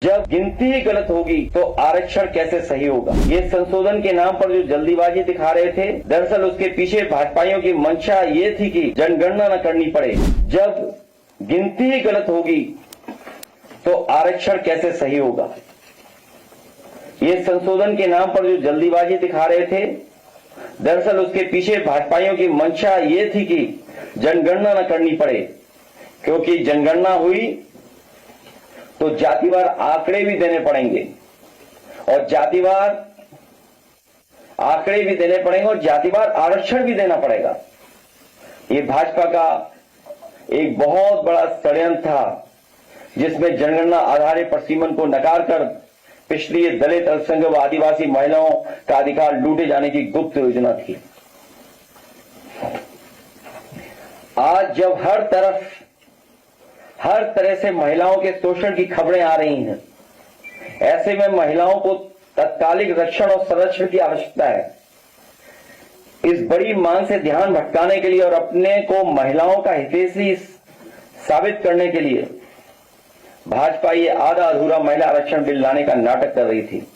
जब गिनती ही गलत होगी तो आरक्षण कैसे सही होगा। ये संशोधन के नाम पर जो जल्दीबाजी दिखा रहे थे, दरअसल उसके पीछे भाजपाइयों की मंशा ये थी कि जनगणना न करनी पड़े। जब गिनती ही गलत होगी तो आरक्षण कैसे सही होगा। ये संशोधन के नाम पर जो जल्दीबाजी दिखा रहे थे, दरअसल उसके पीछे भाजपाइयों की मंशा ये थी कि जनगणना न करनी पड़े, क्योंकि जनगणना हुई तो जातिवार आंकड़े भी देने पड़ेंगे और जातिवार आंकड़े भी देने पड़ेंगे और जातिवार आरक्षण भी देना पड़ेगा। ये भाजपा का एक बहुत बड़ा षड्यंत्र था, जिसमें जनगणना आधारित प्रसीमन को नकार कर पिछड़ी दलित, अल्पसंख्यक व आदिवासी महिलाओं का अधिकार लूटे जाने की गुप्त योजना थी। आज जब हर तरह से महिलाओं के शोषण की खबरें आ रही हैं, ऐसे में महिलाओं को तत्कालिक रक्षण और संरक्षण की आवश्यकता है। इस बड़ी मांग से ध्यान भटकाने के लिए और अपने को महिलाओं का हितैषी साबित करने के लिए भाजपा ये आधा अधूरा महिला आरक्षण बिल लाने का नाटक कर रही थी।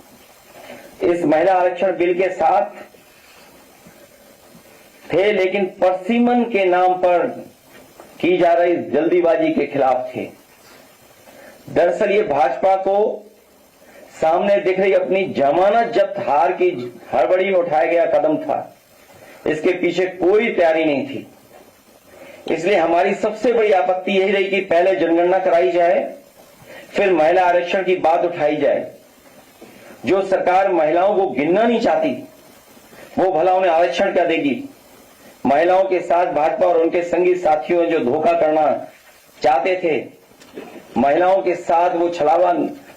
इस महिला आरक्षण बिल के साथ थे, लेकिन प्रसीमन के नाम पर की जा रही जल्दीबाजी के खिलाफ थे। दरअसल ये भाजपा को सामने दिख रही अपनी जमानत जब्त हार की हड़बड़ी में उठाया गया कदम था। इसके पीछे कोई तैयारी नहीं थी। इसलिए हमारी सबसे बड़ी आपत्ति यही रही कि पहले जनगणना कराई जाए, फिर महिला आरक्षण की बात उठाई जाए। जो सरकार महिलाओं को गिनना नहीं चाहती, वो भला उन्हें आरक्षण क्या देगी। महिलाओं के साथ भाजपा और उनके संगी साथियों जो धोखा करना चाहते थे, महिलाओं के साथ वो छलावा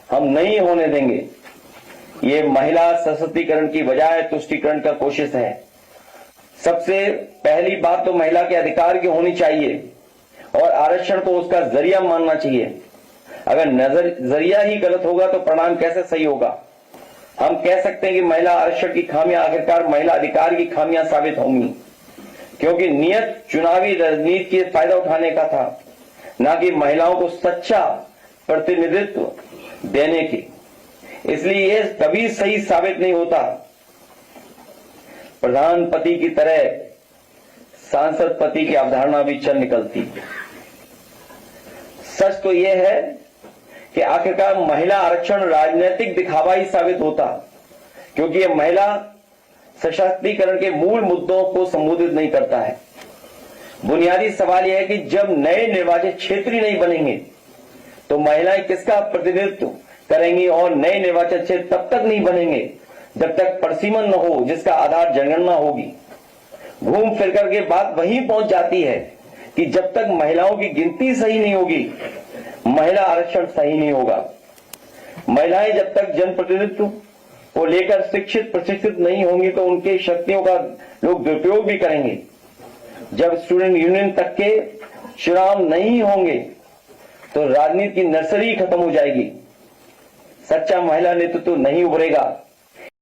हम नहीं होने देंगे। ये महिला सशक्तिकरण की बजाय तुष्टीकरण का कोशिश है। सबसे पहली बात तो महिला के अधिकार की होनी चाहिए और आरक्षण को उसका जरिया मानना चाहिए। अगर जरिया ही गलत होगा तो परिणाम कैसे सही होगा। हम कह सकते हैं कि महिला आरक्षण की खामियां आखिरकार महिला अधिकार की खामियां साबित होंगी, क्योंकि नियत चुनावी राजनीति के फायदा उठाने का था, ना कि महिलाओं को सच्चा प्रतिनिधित्व देने की। इसलिए यह कभी सही साबित नहीं होता। प्रधानपति की तरह सांसद पति की अवधारणा भी चल निकलती। सच तो यह है कि आखिरकार महिला आरक्षण राजनीतिक दिखावा ही साबित होता, क्योंकि यह महिला सशक्तिकरण के मूल मुद्दों को संबोधित नहीं करता है। बुनियादी सवाल यह है कि जब नए निर्वाचित क्षेत्र ही नहीं बनेंगे तो महिलाएं किसका प्रतिनिधित्व करेंगी, और नए निर्वाचित क्षेत्र तब तक नहीं बनेंगे जब तक प्रसीमन न हो, जिसका आधार जनगणना होगी। घूम फिर करके बात वहीं पहुंच जाती है कि जब तक महिलाओं की गिनती सही नहीं होगी, महिला आरक्षण सही नहीं होगा। महिलाएं जब तक जनप्रतिनिधित्व को लेकर शिक्षित प्रशिक्षित नहीं होंगी तो उनके शक्तियों का लोग दुरुपयोग भी करेंगे। जब स्टूडेंट यूनियन तक के चुनाव नहीं होंगे तो राजनीति की नर्सरी खत्म हो जाएगी। सच्चा महिला नेतृत्व नहीं उभरेगा।